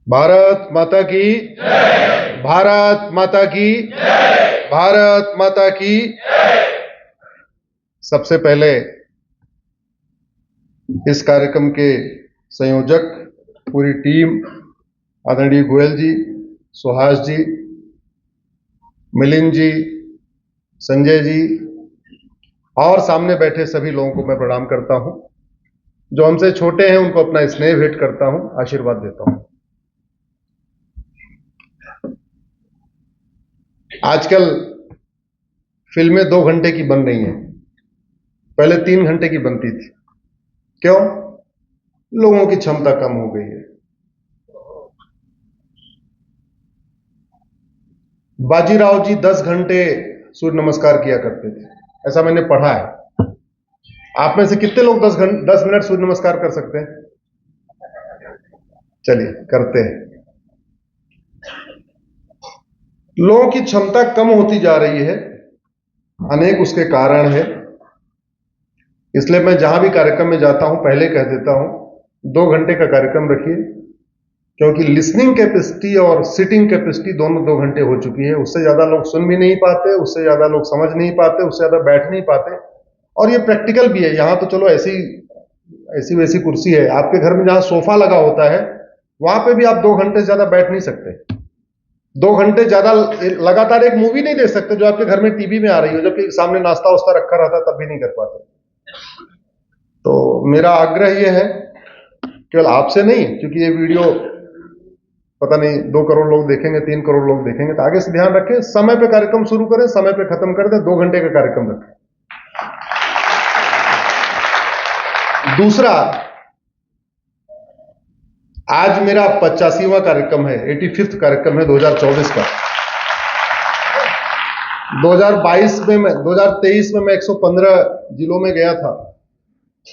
भारत माता की भारत माता की भारत माता की। सबसे पहले इस कार्यक्रम के संयोजक, पूरी टीम, आदरणीय गोयल जी, सुहास जी, मिलिंद जी, संजय जी और सामने बैठे सभी लोगों को मैं प्रणाम करता हूं। जो हमसे छोटे हैं उनको अपना स्नेह भेंट करता हूं, आशीर्वाद देता हूं। आजकल फिल्में 2 घंटे की बन रही हैं, पहले 3 घंटे की बनती थी। क्यों? लोगों की क्षमता कम हो गई है। बाजीराव जी 10 घंटे सूर्य नमस्कार किया करते थे, ऐसा मैंने पढ़ा है। आप में से कितने लोग 10 मिनट सूर्य नमस्कार कर सकते हैं? चलिए करते हैं। लोगों की क्षमता कम होती जा रही है, अनेक उसके कारण है। इसलिए मैं जहां भी कार्यक्रम में जाता हूं पहले कह देता हूं 2 घंटे का कार्यक्रम रखिए, क्योंकि लिसनिंग कैपेसिटी और सिटिंग कैपेसिटी दोनों 2 घंटे हो चुकी है। उससे ज्यादा लोग सुन भी नहीं पाते, उससे ज्यादा लोग समझ नहीं पाते, उससे ज्यादा बैठ नहीं पाते। और ये प्रैक्टिकल भी है। यहां तो चलो ऐसी वैसी कुर्सी है, आपके घर में जहां सोफा लगा होता है वहां पे भी आप 2 घंटे से ज्यादा बैठ नहीं सकते। 2 घंटे ज्यादा लगातार एक मूवी नहीं देख सकते जो आपके घर में टीवी में आ रही हो, जबकि सामने नाश्ता वास्ता रखा रहता है, तब भी नहीं कर पाते। तो मेरा आग्रह यह है, केवल आपसे नहीं, क्योंकि ये वीडियो पता नहीं 2 करोड़ लोग देखेंगे, 3 करोड़ लोग देखेंगे, तो आगे से ध्यान रखें, समय पे कार्यक्रम शुरू करें, समय पे खत्म कर दें। 2 घंटे का कार्यक्रम रखें। दूसरा, आज मेरा 85वां कार्यक्रम है, 85th कार्यक्रम है 2024 का। 2023 में मैं 115 जिलों में गया था,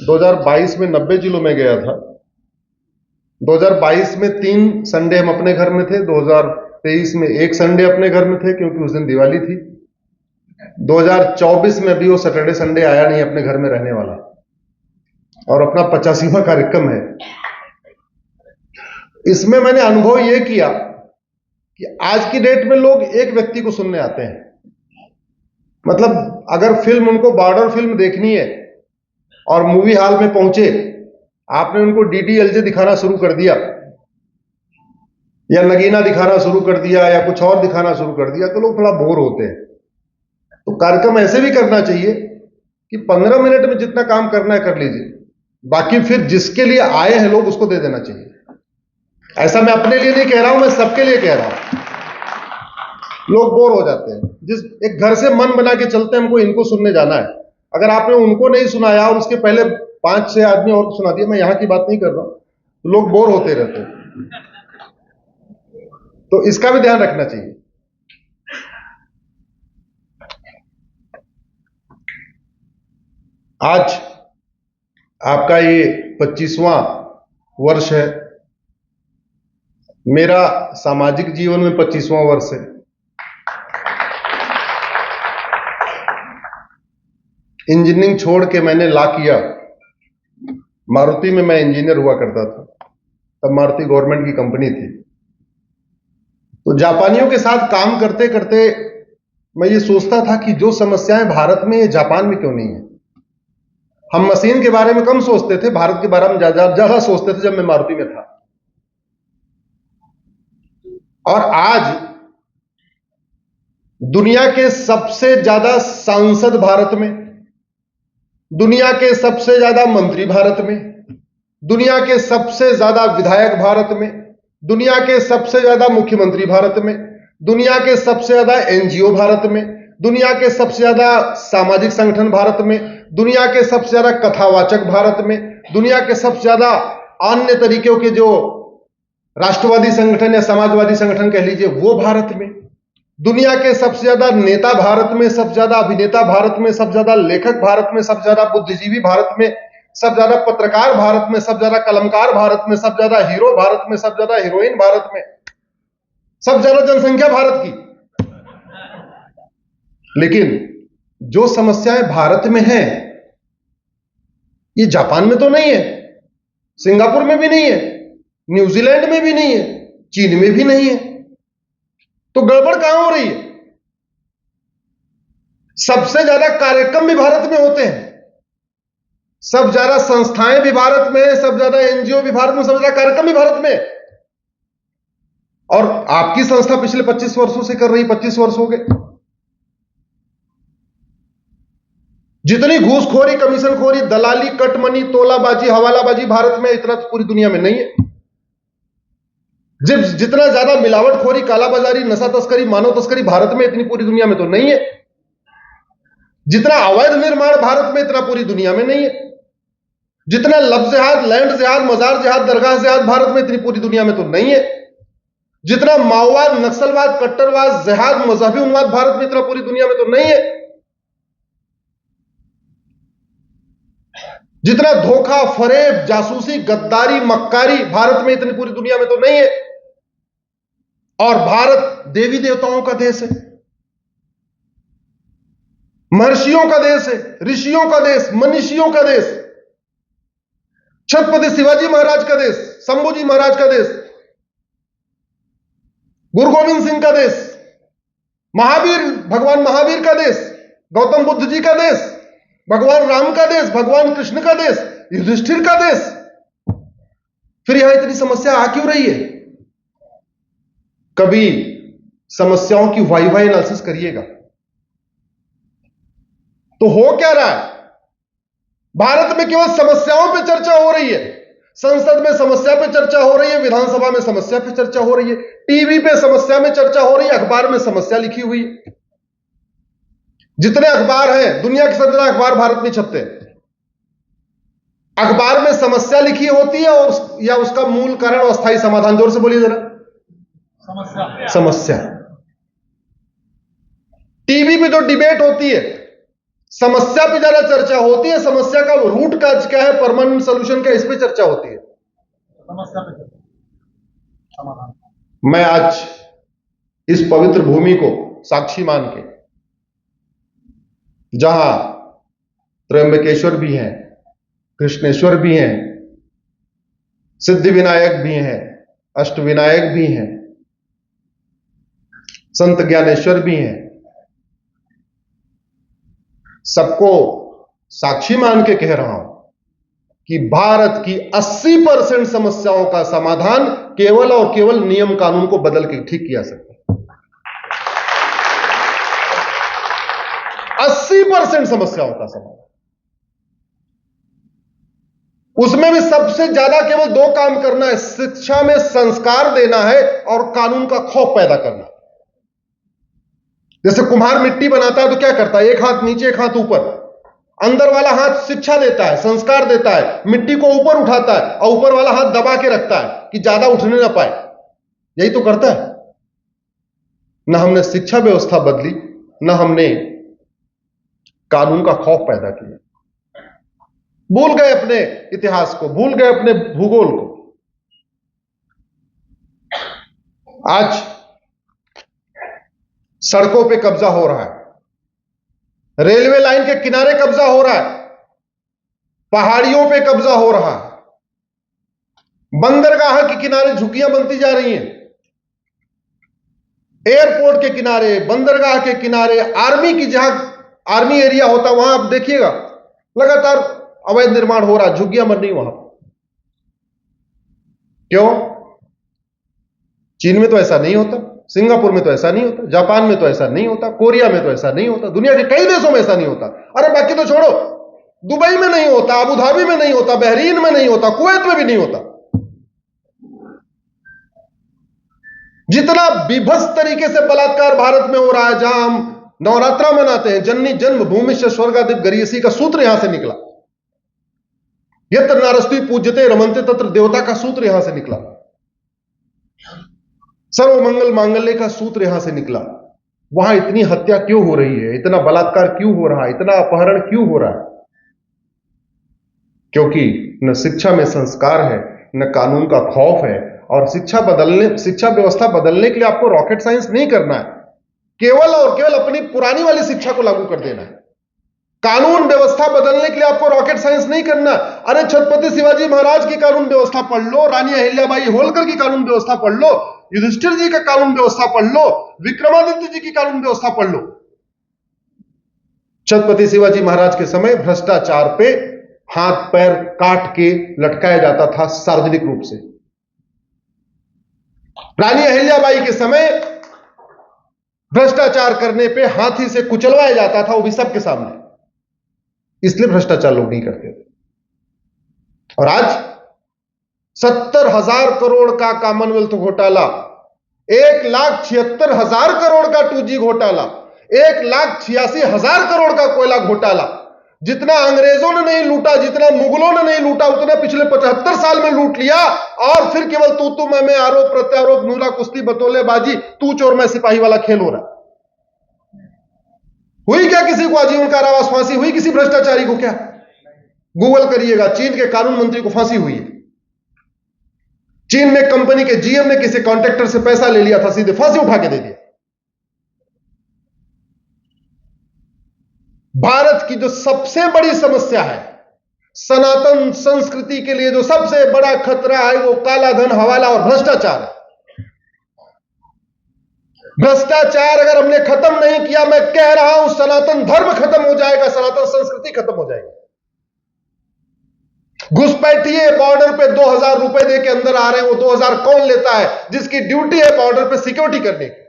2022 में 90 जिलों में गया था, 2022 में 3 संडे हम अपने घर में थे, 2023 में 1 संडे अपने घर में थे क्योंकि उस दिन दिवाली थी। 2024 में अभी वो सैटरडे संडे आया नहीं अपने घर में रहने वाला, और अपना 85वां कार्यक्रम है। इसमें मैंने अनुभव यह किया कि आज की डेट में लोग एक व्यक्ति को सुनने आते हैं। मतलब अगर फिल्म उनको बॉर्डर फिल्म देखनी है और मूवी हॉल में पहुंचे, आपने उनको डीडीएलजे दिखाना शुरू कर दिया या नगीना दिखाना शुरू कर दिया या कुछ और दिखाना शुरू कर दिया, तो लोग थोड़ा बोर होते हैं। तो कार्यक्रम ऐसे भी करना चाहिए कि 15 मिनट में जितना काम करना है कर लीजिए, बाकी फिर जिसके लिए आए हैं लोग उसको दे देना चाहिए। ऐसा मैं अपने लिए नहीं कह रहा हूं, मैं सबके लिए कह रहा हूं। लोग बोर हो जाते हैं। जिस एक घर से मन बना के चलते हैं, हमको इनको सुनने जाना है, अगर आपने उनको नहीं सुनाया और उसके पहले 5-6 आदमी और सुना दिया, मैं यहां की बात नहीं कर रहा हूं, तो लोग बोर होते रहते हैं। तो इसका भी ध्यान रखना चाहिए। आज आपका ये 25वां वर्ष है, मेरा सामाजिक जीवन में 25वां वर्ष है। इंजीनियरिंग छोड़ के मैंने लॉ किया। मारुति में मैं इंजीनियर हुआ करता था, तब मारुति गवर्नमेंट की कंपनी थी। तो जापानियों के साथ काम करते करते मैं ये सोचता था कि जो समस्याएं भारत में, ये जापान में क्यों नहीं है। हम मशीन के बारे में कम सोचते थे, भारत के बारे में ज्यादा सोचते थे जब मैं मारुति में था। और आज दुनिया के सबसे ज्यादा सांसद भारत में, दुनिया के सबसे ज्यादा मंत्री भारत में, दुनिया के सबसे ज्यादा विधायक भारत में, दुनिया के सबसे ज्यादा मुख्यमंत्री भारत में, दुनिया के सबसे ज्यादा एनजीओ भारत में, दुनिया के सबसे ज्यादा सामाजिक संगठन भारत में, दुनिया के सबसे ज्यादा कथावाचक भारत में, दुनिया के सबसे ज्यादा अन्य तरीकों के जो राष्ट्रवादी संगठन या समाजवादी संगठन कह लीजिए वो भारत में, दुनिया के सबसे ज्यादा नेता भारत में, सबसे ज्यादा अभिनेता भारत में, सबसे ज्यादा लेखक भारत में, सबसे ज्यादा बुद्धिजीवी भारत में, सबसे ज्यादा पत्रकार भारत में, सबसे ज्यादा कलमकार भारत में, सबसे ज्यादा हीरो भारत में, सबसे ज्यादा हीरोइन भारत में, सबसे ज्यादा जनसंख्या भारत की। लेकिन जो समस्याएं भारत में हैं, ये जापान में तो नहीं है, सिंगापुर में भी नहीं है, न्यूजीलैंड में भी नहीं है, चीन में भी नहीं है। तो गड़बड़ कहां हो रही है? सबसे ज्यादा कार्यक्रम भी भारत में होते हैं, सब ज्यादा संस्थाएं भी भारत में है, सब ज्यादा एनजीओ भी भारत में, सब ज्यादा कार्यक्रम भी भारत में है। और आपकी संस्था पिछले 25 वर्षों से कर रही, 25 वर्ष हो गए। जितनी घूसखोरी, कमीशनखोरी, दलाली, कटमनी, तोलाबाजी, हवालाबाजी भारत में, इतना तो पूरी दुनिया में नहीं है। जितना ज्यादा मिलावटखोरी, कालाबाजारी, नशा तस्करी, मानव तस्करी भारत में, इतनी पूरी दुनिया में तो नहीं है। जितना अवैध निर्माण भारत में, इतना पूरी दुनिया में नहीं है। जितना लफ्ज जिहाद, लैंड जिहाद, मजार जिहाद, दरगाह जिहाद भारत में, इतनी पूरी दुनिया में तो नहीं है। जितना माओवाद, नक्सलवाद, कट्टरवाद, जिहाद, मजहबी उन्माद भारत में, इतना पूरी दुनिया में तो नहीं है। जितना धोखा, फरेब, जासूसी, गद्दारी, मक्कारी भारत में, इतनी पूरी दुनिया में तो नहीं है। और भारत देवी देवताओं का देश है, महर्षियों का देश है, ऋषियों का देश, मनीषियों का देश, छत्रपति शिवाजी महाराज का देश, शंभूजी महाराज का देश, गुरु गोविंद सिंह का देश, महावीर, भगवान महावीर का देश, गौतम बुद्ध जी का देश, भगवान राम का देश, भगवान कृष्ण का देश, युधिष्ठिर का देश। फिर यहां इतनी समस्या आ क्यों रही है? कभी समस्याओं की वाई एनालिसिस करिएगा तो हो क्या रहा है? भारत में केवल समस्याओं पे चर्चा हो रही है, संसद में समस्या पे चर्चा हो रही है, विधानसभा में समस्या पे चर्चा हो रही है, टीवी पे समस्या में चर्चा हो रही है, अखबार में समस्या लिखी हुई है। जितने अखबार हैं, दुनिया के सब ज्यादा अखबार भारत में छपते हैं, अखबार में समस्या लिखी होती है और या उसका मूल कारण और अस्थायी समाधान। जोर से बोलिए जरा। समस्या। टीवी पे जो डिबेट होती है, समस्या पे ज्यादा चर्चा होती है, समस्या का रूट का क्या है, परमानेंट सोल्यूशन क्या है, इस पे चर्चा होती है। समस्या पे समाधान। मैं आज इस पवित्र भूमि को साक्षी मान के, जहां त्र्यंबकेश्वर भी हैं, कृष्णेश्वर भी हैं, सिद्धि विनायक भी हैं, अष्ट विनायक भी हैं, संत ज्ञानेश्वर भी हैं, सबको साक्षी मान के कह रहा हूं कि भारत की 80% समस्याओं का समाधान केवल और केवल नियम कानून को बदल के ठीक किया सकता है। 80% समस्याओं का समाधान। उसमें भी सबसे ज्यादा केवल दो काम करना है, शिक्षा में संस्कार देना है और कानून का खौफ पैदा करना। जैसे कुम्हार मिट्टी बनाता है तो क्या करता है, एक हाथ नीचे एक हाथ ऊपर, अंदर वाला हाथ शिक्षा देता है, संस्कार देता है, मिट्टी को ऊपर उठाता है और ऊपर वाला हाथ दबा के रखता है कि ज्यादा उठने ना पाए। यही तो करता है ना। हमने शिक्षा व्यवस्था बदली, ना हमने कानून का खौफ पैदा किया। भूल गए अपने इतिहास को, भूल गए अपने भूगोल को। आज सड़कों पे कब्जा हो रहा है, रेलवे लाइन के किनारे कब्जा हो रहा है, पहाड़ियों पे कब्जा हो रहा है, बंदरगाह के किनारे झुग्गियां बनती जा रही हैं, एयरपोर्ट के किनारे, बंदरगाह के किनारे, आर्मी की जहां आर्मी एरिया होता है वहां आप देखिएगा लगातार अवैध निर्माण हो रहा है, झुग्गियां बन रही वहां। क्यों? चीन में तो ऐसा नहीं होता, सिंगापुर में तो ऐसा नहीं होता, जापान में तो ऐसा नहीं होता, कोरिया में तो ऐसा नहीं होता, दुनिया के कई देशों में ऐसा नहीं होता। अरे बाकी तो छोड़ो, दुबई में नहीं होता, अबू धाबी में नहीं होता, बहरीन में नहीं होता, कुवैत में भी नहीं होता। जितना विभत्स तरीके से बलात्कार भारत में हो रहा है, जहां हम नवरात्रा मनाते हैं, जननी जन्मभूमि से स्वर्गादिप गरीयसी का सूत्र यहां से निकला, यत्र नारस्ति पूज्यते रमन्ते तत्र देवता का सूत्र यहां से निकला, सर्वमंगल मांगल्य का सूत्र यहां से निकला। वहां इतनी हत्या क्यों हो रही है, इतना बलात्कार क्यों हो रहा है, इतना अपहरण क्यों हो रहा है? क्योंकि न शिक्षा में संस्कार है, न कानून का खौफ है। और शिक्षा व्यवस्था बदलने के लिए आपको रॉकेट साइंस नहीं करना है, केवल और केवल अपनी पुरानी वाली शिक्षा को लागू कर देना है। कानून व्यवस्था बदलने के लिए आपको रॉकेट साइंस नहीं करना, अरे छत्रपति शिवाजी महाराज की कानून व्यवस्था पढ़ लो, रानी अहिल्याबाई होलकर की कानून व्यवस्था पढ़ लो, युधिष्ठिर जी का कानून व्यवस्था पढ़ लो, विक्रमादित्य जी की कानून व्यवस्था पढ़ लो। छत्रपति शिवाजी महाराज के समय भ्रष्टाचार पे हाथ पैर काट के लटकाया जाता था सार्वजनिक रूप से। रानी अहिल्याबाई के समय भ्रष्टाचार करने पे हाथी से कुचलवाया जाता था, वो भी सबके सामने। इसलिए भ्रष्टाचार लोग नहीं करते थे। और आज 70,000 करोड़ का कॉमनवेल्थ घोटाला, 1,76,000 करोड़ का 2G घोटाला, 1,86,000 करोड़ का कोयला घोटाला, जितना अंग्रेजों ने नहीं लूटा, जितना मुगलों ने नहीं लूटा, उतना पिछले 75 साल में लूट लिया। और फिर केवल तू मैं आरोप प्रत्यारोप, नूरा कुश्ती, बतौलेबाजी, तू चोर मैं सिपाही वाला खेल हो रहा। हुई क्या किसी को आजीवन कारावास, फांसी हुई किसी भ्रष्टाचारी को? क्या गूगल करिएगा, चीन के कानून मंत्री को फांसी हुई है। चीन में कंपनी के जीएम ने किसी कॉन्ट्रैक्टर से पैसा ले लिया था, सीधे फांसी उठा के दे दिया। भारत की जो सबसे बड़ी समस्या है, सनातन संस्कृति के लिए जो सबसे बड़ा खतरा है, वो काला धन, हवाला और भ्रष्टाचार है। भ्रष्टाचार अगर हमने खत्म नहीं किया, मैं कह रहा हूं, सनातन धर्म खत्म हो जाएगा, सनातन संस्कृति खत्म हो जाएगी। घुसपैठिए बॉर्डर पे 2,000 रुपए दे के अंदर आ रहे हैं, वो 2,000 कौन लेता है? जिसकी ड्यूटी है बॉर्डर पे सिक्योरिटी करने की।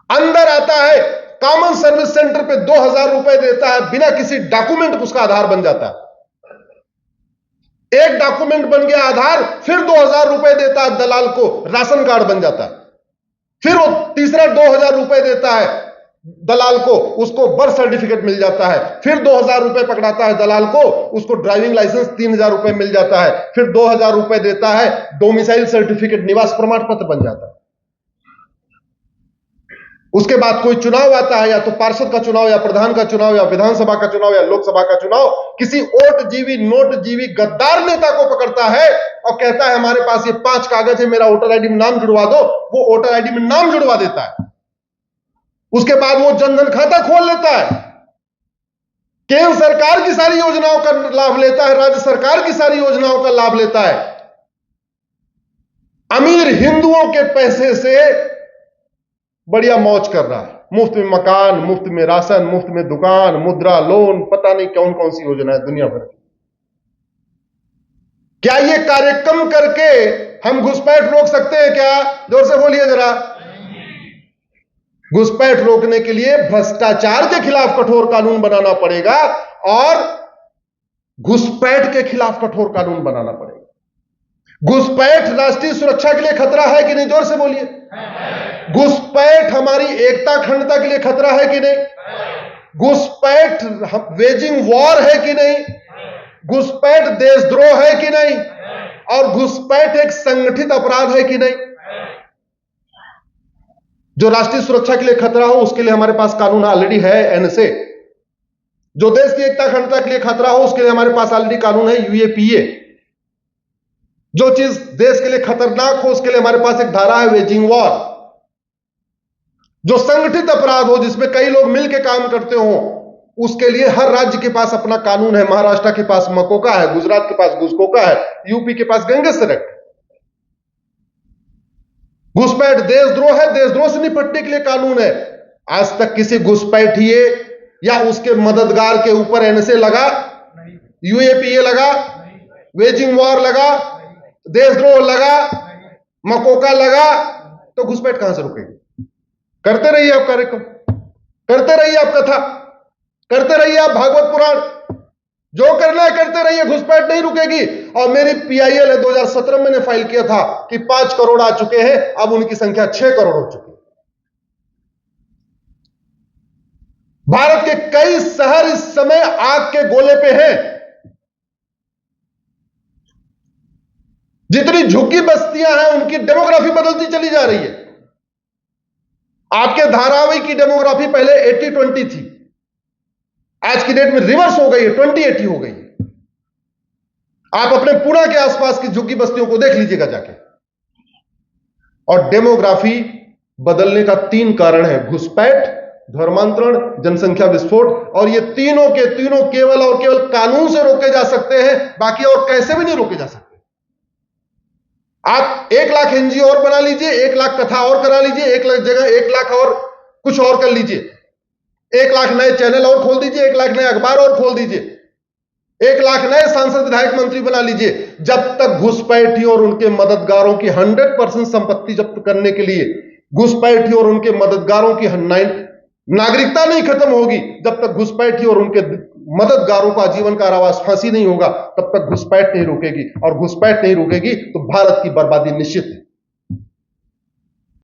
अंदर आता है, कॉमन सर्विस सेंटर पे 2,000 रुपए देता है, बिना किसी डॉक्यूमेंट उसका आधार बन जाता है। एक डॉक्यूमेंट बन गया आधार, फिर 2,000 रुपए देता है दलाल को, राशन कार्ड बन जाता है। फिर वो तीसरा 2,000 रुपए देता है दलाल को, उसको बर्थ सर्टिफिकेट मिल जाता है। फिर 2,000 रुपए पकड़ाता है दलाल को, उसको ड्राइविंग लाइसेंस 3,000 रुपए मिल जाता है। फिर 2,000 रुपए देता है, डोमिसाइल सर्टिफिकेट, निवास प्रमाण पत्र बन जाता है। उसके बाद कोई चुनाव आता है, या तो पार्षद का चुनाव, या प्रधान का चुनाव, या विधानसभा का चुनाव, या लोकसभा का चुनाव, किसी ओट जीवी नोट जीवी गद्दार नेता को पकड़ता है और कहता है हमारे पास ये 5 कागज है, मेरा वोटर आईडी में नाम जुड़वा दो। वो वोटर आईडी में नाम जुड़वा देता है। उसके बाद वो जनधन खाता खोल लेता है, केंद्र सरकार की सारी योजनाओं का लाभ लेता है, राज्य सरकार की सारी योजनाओं का लाभ लेता है। अमीर हिंदुओं के पैसे से बढ़िया मौज कर रहा है। मुफ्त में मकान, मुफ्त में राशन, मुफ्त में दुकान, मुद्रा लोन, पता नहीं कौन कौन सी योजना है दुनिया भर की। क्या ये कार्यक्रम करके हम घुसपैठ रोक सकते हैं? क्या जोर से बोलिए जरा। घुसपैठ रोकने के लिए भ्रष्टाचार के खिलाफ कठोर कानून बनाना पड़ेगा और घुसपैठ के खिलाफ कठोर कानून बनाना पड़ेगा। घुसपैठ राष्ट्रीय सुरक्षा के लिए खतरा है कि नहीं? जोर से बोलिए। घुसपैठ हमारी एकता अखंडता के लिए खतरा है कि नहीं? घुसपैठ वेजिंग वॉर है कि नहीं? घुसपैठ देशद्रोह है कि नहीं? और घुसपैठ एक संगठित अपराध है कि नहीं? जो राष्ट्रीय सुरक्षा के लिए खतरा हो, उसके लिए हमारे पास कानून ऑलरेडी है, एनएसए। जो देश की एकता अखंडता के लिए खतरा हो, उसके लिए हमारे पास ऑलरेडी कानून है, यूएपीए। जो चीज देश के लिए खतरनाक हो, उसके लिए हमारे पास एक धारा है, वेजिंग वॉर। जो संगठित अपराध हो, जिसमें कई लोग मिलकर काम करते हो, उसके लिए हर राज्य के पास अपना कानून है। महाराष्ट्र के पास मकोका है, गुजरात के पास घुसकोका है, यूपी के पास गैंगस्टर एक्ट। घुसपैठ देशद्रोह है, देशद्रोह से निपटने के लिए कानून है। आज तक किसी घुसपैठिए या उसके मददगार के ऊपर एनएसए लगा, यूएपीए लगा, वेजिंग वॉर लगा, देशद्रोह लगा, मकोका लगा, तो घुसपैठ कहां से रुकेगी? करते रहिए आप कार्यक्रम, करते रहिए आप कथा, करते रहिए आप भागवत पुराण, जो करना है करते रहिए, घुसपैठ नहीं रुकेगी। और मेरी पीआईएल है, 2017 में मैंने फाइल किया था कि 5 करोड़ आ चुके हैं, अब उनकी संख्या 6 करोड़ हो चुकी है। भारत के कई शहर इस समय आग के गोले पे हैं। जितनी झुग्गी बस्तियां हैं, उनकी डेमोग्राफी बदलती चली जा रही है। आपके धारावी की डेमोग्राफी पहले 80-20 थी, आज की डेट में रिवर्स हो गई है, 20-80 हो गई है। आप अपने पुणे के आसपास की झुग्गी बस्तियों को देख लीजिएगा जाके। और डेमोग्राफी बदलने का 3 कारण है, घुसपैठ, धर्मांतरण, जनसंख्या विस्फोट, और ये तीनों के तीनों केवल और केवल कानून से रोके जा सकते हैं, बाकी और कैसे भी नहीं रोके जा सकते। आप 1 लाख एनजीओ और बना लीजिए, 1 लाख कथा और करा लीजिए, 1 लाख जगह 1 लाख और कुछ और कर लीजिए, 1 लाख नए चैनल और खोल दीजिए, 1 लाख नए अखबार और खोल दीजिए, 1 लाख नए सांसद विधायक मंत्री बना लीजिए, जब तक घुसपैठी और उनके मददगारों की 100% संपत्ति जब्त करने के लिए घुसपैठी और उनके मददगारों की नागरिकता नहीं खत्म होगी, जब तक घुसपैठी और उनके मददगारों का आजीवन कारावास, फांसी नहीं होगा, तब तक घुसपैठ नहीं रुकेगी, और घुसपैठ नहीं रुकेगी तो भारत की बर्बादी निश्चित है।